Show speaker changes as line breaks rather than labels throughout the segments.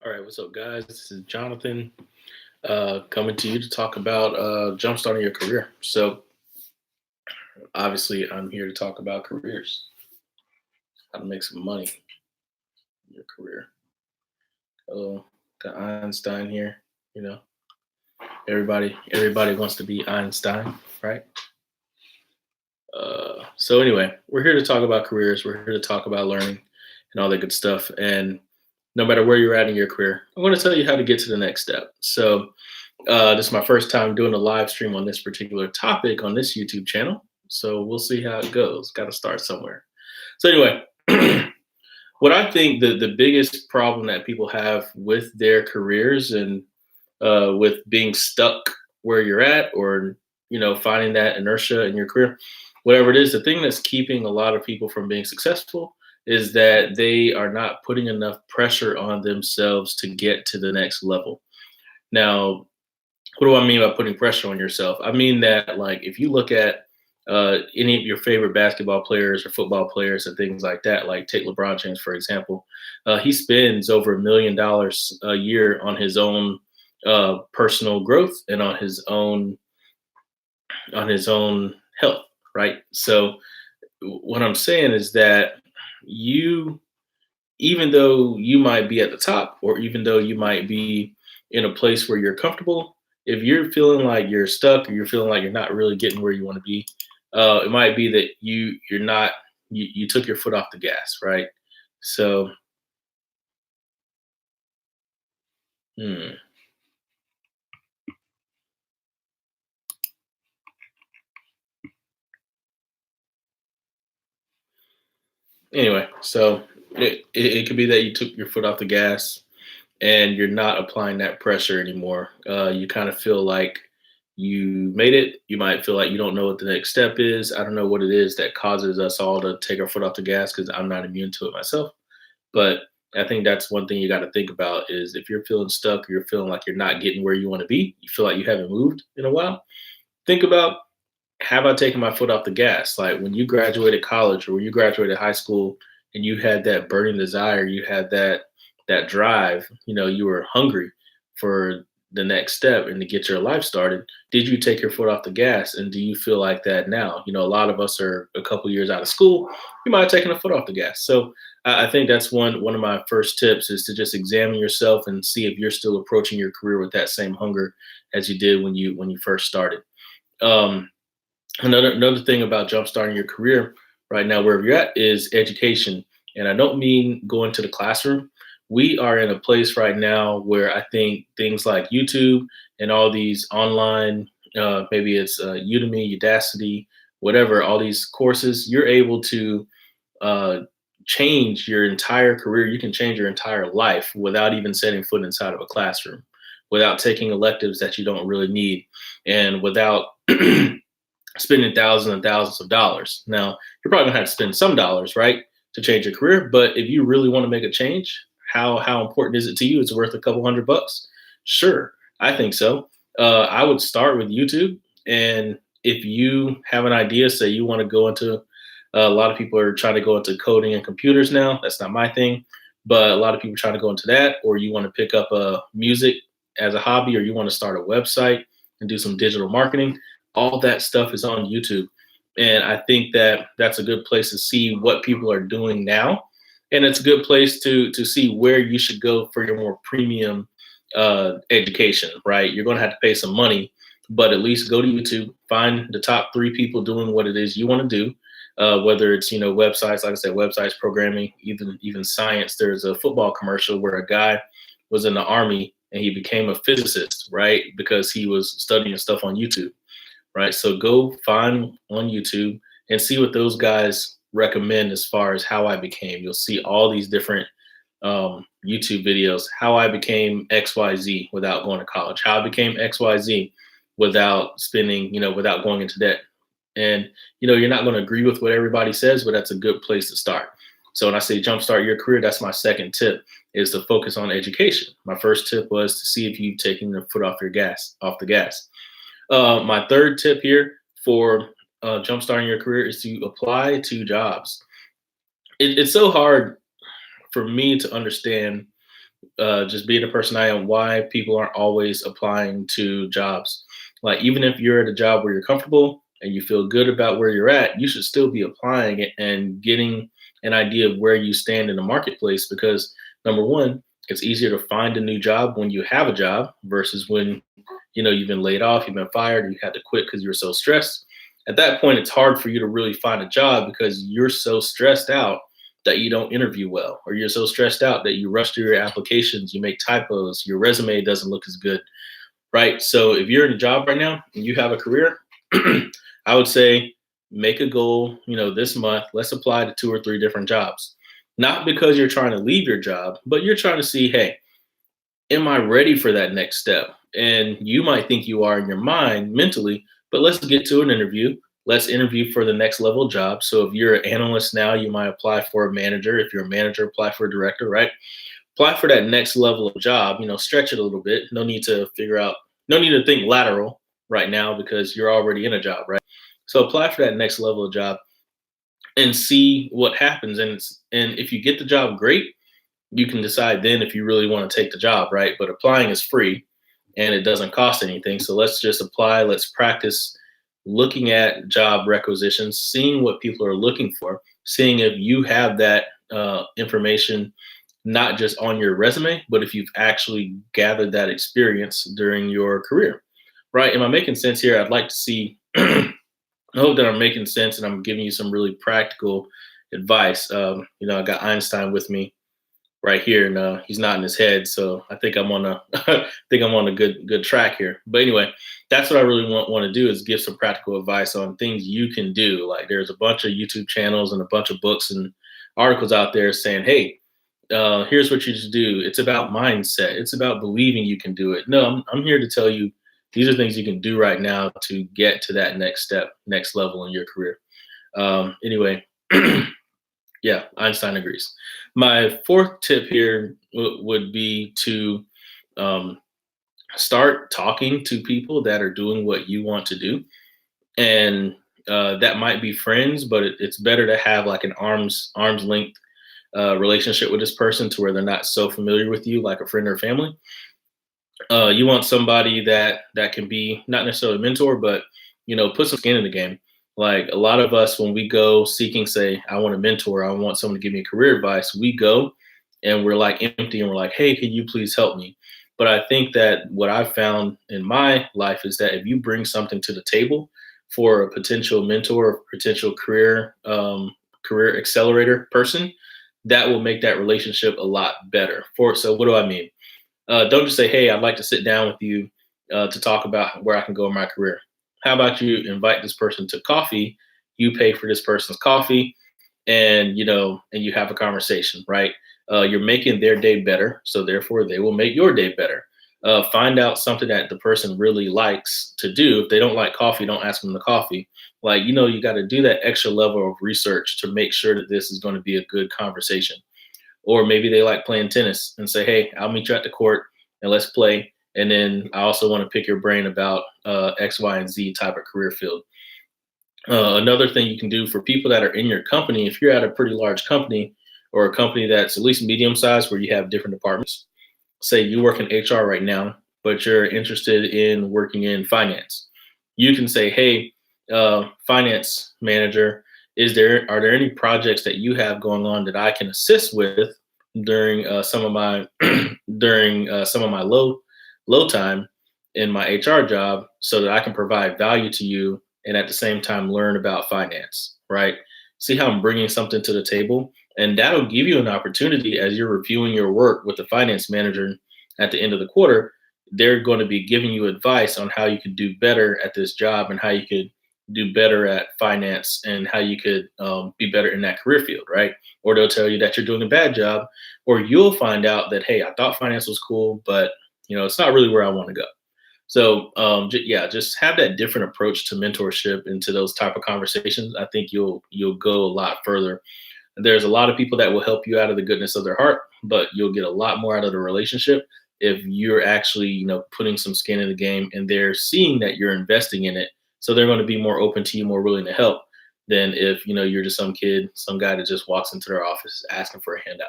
All right, what's up, guys? This is Jonathan coming to you to talk about jumpstarting your career. So, obviously, I'm here to talk about careers, how to make some money in your career. Hello, got Einstein here. You know, everybody wants to be Einstein, right? So anyway, we're here to talk about careers. We're here to talk about learning and all that good stuff. And no matter where you're at in your career, I want to tell you how to get to the next step. So this is my first time doing a live stream on this particular topic on this YouTube channel. So we'll see how it goes. Got to start somewhere. So anyway, what I think the biggest problem that people have with their careers and with being stuck where you're at, or finding that inertia in your career, whatever it is, the thing that's keeping a lot of people from being successful is that they are not putting enough pressure on themselves to get to the next level. Now, what do I mean by putting pressure on yourself? I mean that, like, if you look at any of your favorite basketball players or football players and things like that, like take LeBron James, for example, he spends over $1 million a year on his own personal growth and on his own health, right? So what I'm saying is that you, even though you might be at the top, or even though you might be in a place where you're comfortable, if you're feeling like you're stuck or you're feeling like you're not really getting where you want to be, it might be that you're not you took your foot off the gas, right? So hmm, anyway, so it could be that you took your foot off the gas and you're not applying that pressure anymore. You kind of feel like you made it. You might feel like you don't know what the next step is. I don't know what it is that causes us all to take our foot off the gas, because I'm not immune to it myself. But I think that's one thing you got to think about is if you're feeling stuck or you're feeling like you're not getting where you want to be, you feel like you haven't moved in a while, think about, have I taken my foot off the gas? Like when you graduated college or when you graduated high school and you had that burning desire, you had that drive, you were hungry for the next step and to get your life started. Did you take your foot off the gas? And do you feel like that now? A lot of us are a couple years out of school. You might have taken a foot off the gas. So I think that's one of my first tips is to just examine yourself and see if you're still approaching your career with that same hunger as you did when you first started. Um, another thing about jumpstarting your career right now, wherever you're at, is education. And I don't mean going to the classroom. We are in a place right now where I think things like YouTube and all these online, maybe it's Udemy, Udacity, whatever, all these courses, you're able to uh, change your entire career. You can change your entire life without even setting foot inside of a classroom, without taking electives that you don't really need, and without spending thousands and thousands of dollars. Now, you're probably gonna have to spend some dollars, right, to change your career. But if you really want to make a change, how important is it to you? It's worth a couple $100. Sure, I think so. I would start with YouTube, and if you have an idea, say you want to go into, a lot of people are trying to go into coding and computers now. That's not my thing, but a lot of people are trying to go into that, or you want to pick up music as a hobby, or you want to start a website and do some digital marketing. All that stuff is on YouTube. And I think that that's a good place to see what people are doing now. And it's a good place to see where you should go for your more premium education, right? You're going to have to pay some money, but at least go to YouTube, find the top three people doing what it is you want to do. Whether it's websites, like I said, websites, programming, even science. There's a football commercial where a guy was in the army and he became a physicist, right? Because he was studying stuff on YouTube, right? So go find on YouTube and see what those guys recommend as far as how I became. You'll see all these different YouTube videos, how I became XYZ without going to college, how I became XYZ without spending, without going into debt. And, you're not going to agree with what everybody says, but that's a good place to start. So when I say jumpstart your career, that's my second tip, is to focus on education. My first tip was to see if you've taken your foot off the gas. My third tip here for jumpstarting your career is to apply to jobs. It's so hard for me to understand just being the person I am, why people aren't always applying to jobs. Like, even if you're at a job where you're comfortable and you feel good about where you're at, you should still be applying it and getting an idea of where you stand in the marketplace. Because number one, it's easier to find a new job when you have a job versus when you've been laid off, you've been fired, or you had to quit because you were so stressed. At that point, it's hard for you to really find a job because you're so stressed out that you don't interview well, or you're so stressed out that you rush through your applications, you make typos, your resume doesn't look as good, right? So if you're in a job right now and you have a career, I would say make a goal, this month, let's apply to 2 or 3 different jobs. Not because you're trying to leave your job, but you're trying to see, hey, am I ready for that next step? And you might think you are in your mind mentally, but let's get to an interview. Let's interview for the next level job. So if you're an analyst now, you might apply for a manager. If you're a manager, apply for a director, right? Apply for that next level of job, stretch it a little bit. No need to think lateral right now because you're already in a job, right? So apply for that next level of job and see what happens. And if you get the job, great. You can decide then if you really want to take the job, right? But applying is free and it doesn't cost anything. So let's just apply. Let's practice looking at job requisitions, seeing what people are looking for, seeing if you have that information not just on your resume, but if you've actually gathered that experience during your career, right? Am I making sense here? I'd like to see. I hope that I'm making sense and I'm giving you some really practical advice. I got Einstein with me right here, and he's nodding his head. So I think I'm on a I think I'm on a good track here. But anyway, that's what I really want to do is give some practical advice on things you can do. Like, there's a bunch of YouTube channels and a bunch of books and articles out there saying, hey, here's what you should do. It's about mindset. It's about believing you can do it. No, I'm here to tell you these are things you can do right now to get to that next step, next level in your career. Anyway, yeah, Einstein agrees. My fourth tip here would be to um, start talking to people that are doing what you want to do, and that might be friends, but it's better to have like an arm's length relationship with this person to where they're not so familiar with you, like a friend or family. You want somebody that can be not necessarily a mentor, but put some skin in the game. Like, a lot of us, when we go seeking, say, I want a mentor, I want someone to give me career advice, we go and we're like empty and we're like, hey, can you please help me? But I think that what I've found in my life is that if you bring something to the table for a potential mentor, potential career accelerator person, that will make that relationship a lot better. So what do I mean? Don't just say, hey, I'd like to sit down with you to talk about where I can go in my career. How about you invite this person to coffee? You pay for this person's coffee, and you have a conversation, right? You're making their day better, so therefore they will make your day better. Find out something that the person really likes to do. If they don't like coffee, don't ask them the coffee. Like, you got to do that extra level of research to make sure that this is going to be a good conversation. Or maybe they like playing tennis and say, hey, I'll meet you at the court and let's play. And then I also want to pick your brain about X, Y, and Z type of career field. Another thing you can do for people that are in your company, if you're at a pretty large company or a company that's at least medium sized where you have different departments, say you work in HR right now, but you're interested in working in finance. You can say, hey, finance manager, are there any projects that you have going on that I can assist with during some of my low time in my HR job so that I can provide value to you and at the same time learn about finance, right? See how I'm bringing something to the table, and that'll give you an opportunity as you're reviewing your work with the finance manager at the end of the quarter. They're going to be giving you advice on how you could do better at this job and how you could do better at finance and how you could be better in that career field, right? Or they'll tell you that you're doing a bad job, or you'll find out that, hey, I thought finance was cool, but it's not really where I want to go. So just have that different approach to mentorship and to those type of conversations. I think you'll go a lot further. There's a lot of people that will help you out of the goodness of their heart, but you'll get a lot more out of the relationship if you're actually putting some skin in the game and they're seeing that you're investing in it. So they're going to be more open to you, more willing to help than if you're just some kid, some guy that just walks into their office asking for a handout.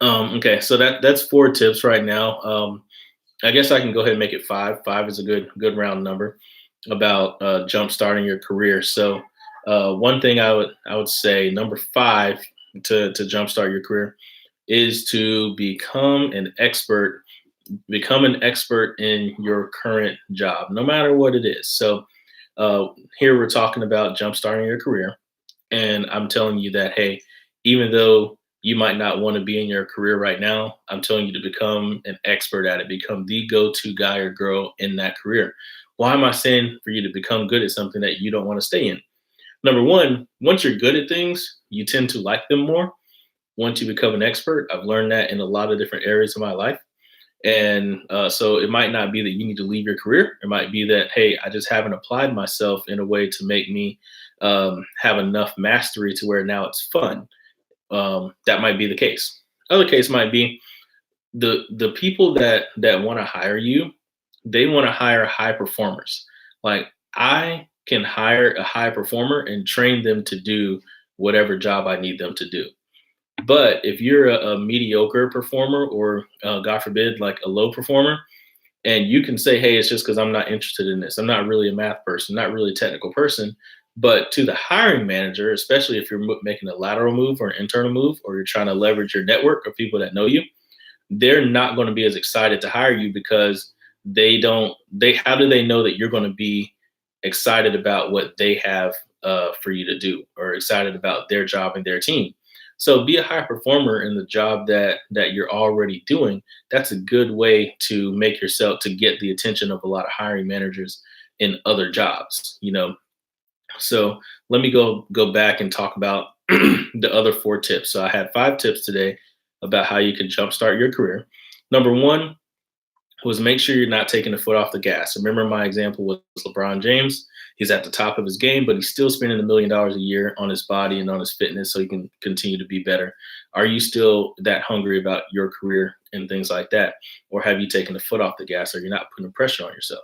Okay, so that's 4 tips right now. I guess I can go ahead and make it five. Five is a good round number about jump starting your career. So one thing I would say number five to jumpstart your career is to become an expert in your current job, no matter what it is. So uh, here we're talking about jumpstarting your career, and I'm telling you that, hey, even though you might not want to be in your career right now, I'm telling you to become an expert at it, become the go-to guy or girl in that career. Why am I saying for you to become good at something that you don't want to stay in? Number one, once you're good at things, you tend to like them more. Once you become an expert, I've learned that in a lot of different areas of my life. And so it might not be that you need to leave your career. It might be that, hey, I just haven't applied myself in a way to make me have enough mastery to where now it's fun. That might be the case. Other case might be the people that want to hire you, they want to hire high performers. Like I can hire a high performer and train them to do whatever job I need them to do. But if you're a mediocre performer or God forbid, like a low performer, and you can say, hey, it's just because I'm not interested in this. I'm not really a math person, not really a technical person. But to the hiring manager, especially if you're making a lateral move or an internal move, or you're trying to leverage your network of people that know you, they're not going to be as excited to hire you because how do they know that you're going to be excited about what they have for you to do or excited about their job and their team? So be a high performer in the job that you're already doing. That's a good way to make yourself to get the attention of a lot of hiring managers in other jobs, so let me go back and talk about the other 4 tips. So I had 5 tips today about how you can jumpstart your career. Number one was make sure you're not taking the foot off the gas. Remember my example was LeBron James. He's at the top of his game, but he's still spending $1 million a year on his body and on his fitness so he can continue to be better. Are you still that hungry about your career and things like that? Or have you taken the foot off the gas or you're not putting pressure on yourself?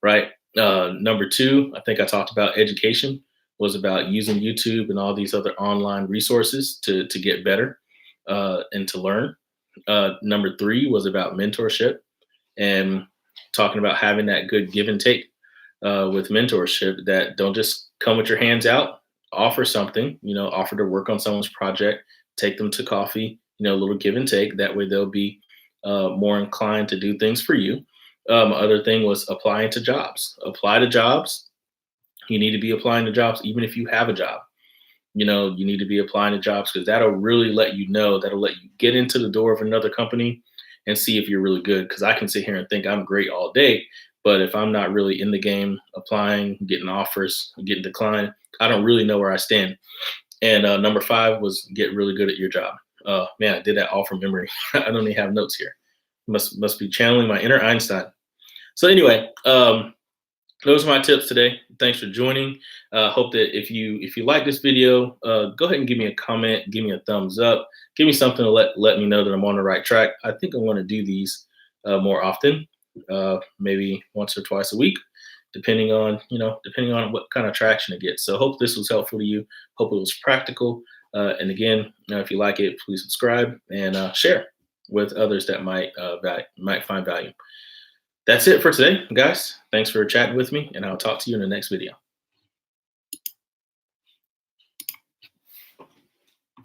Right? Number two, I think I talked about education, was about using YouTube and all these other online resources to get better and to learn. Number three was about mentorship and talking about having that good give and take with mentorship, that don't just come with your hands out, offer something, offer to work on someone's project, take them to coffee, a little give and take. That way they'll be more inclined to do things for you. Other thing was applying to jobs. Apply to jobs. You need to be applying to jobs even if you have a job. You need to be applying to jobs because that'll really let you know, that'll let you get into the door of another company and see if you're really good. Because I can sit here and think I'm great all day, but if I'm not really in the game, applying, getting offers, getting declined, I don't really know where I stand. And number five was get really good at your job. Man, I did that all from memory. I don't even have notes here. Must be channeling my inner Einstein. So anyway, those are my tips today. Thanks for joining. Hope that if you like this video, go ahead and give me a comment, give me a thumbs up, give me something to let me know that I'm on the right track. I think I want to do these more often, maybe once or twice a week, depending on what kind of traction it gets. So hope this was helpful to you. Hope it was practical. And again, if you like it, please subscribe and share with others that might find value. That's it for today, guys. Thanks for chatting with me, and I'll talk to you in the next video.